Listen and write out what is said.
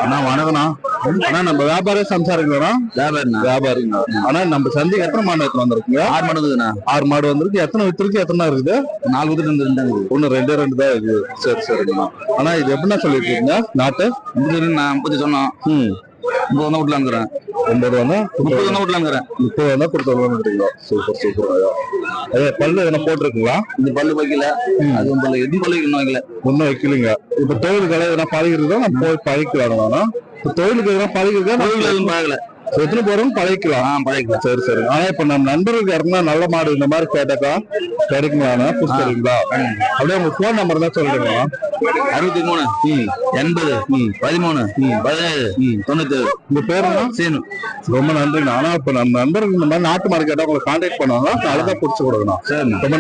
அண்ணா வணக்கண்ணா. அண்ணா நம்ம வியாபாரம் சம்சாரிங்களா? வியாபாரிங்க. ஆனா நம்ம சந்தைக்கு எத்தனை மாடு எத்தனை வந்திருக்குங்க? 6 மாடு இருக்குண்ணா. 6 மாடு வந்திருக்கு. எத்தனை வித்துருக்கு, எத்தனை இருக்குது? 4 வித்துட்டு 2 இருக்குது. ஒண்ணு 2 தான் இருக்குது. சரி சரிங்கண்ணா. ஆனா இது எப்படின்னா சொல்லிருக்கீங்க நாட்டு? நான் 50 சொன்னோம். 50 தான் விடலாங்கிறேன். 50 30 தான் விடலாங்கிறேன். 30 தான் கொடுத்துருக்கீங்க. Super super. அதே பல்லு எதனா போட்டிருக்குங்களா? இந்த பல்லு வைக்கல. அது பல்லு எதுவும் பல்லு இன்னும் வைக்கல. ஒன்னும் வைக்கலீங்க. இப்ப தொழிலுக்கு எதனா பழகிருக்கா? நான் போய் பழகிக்கலாம்னா தொழிலுக்கு எதனா பழகிருக்கா? தொழில் எதுவும் பழகல. எத்தனை போறோம் பழகிக்கலாம். பழகிக்கலாம். சரி சரி. ஆனா இப்ப நம்ம நண்பர்களுக்கு யாருன்னா நல்ல மாடு இந்த மாதிரி கேட்டாக்கா கிடைக்குங்களா? புடிச்சிருக்கீங்களா? அப்படியே உங்க போன் நம்பர் தான் சொல்லிடுங்க. 63 80 13 17 97. உங்க பேருன்னா? சீனு. ரொம்ப நன்றிண்ணா. ஆனா இப்ப நம்ம நண்பர்கள் இந்த மாதிரி நாட்டு மாடு கேட்டா உங்களை கான்டாக்ட் பண்ணுவாங்க. அழகா புடிச்சு கொடுக்கணும். சரி ரொம்ப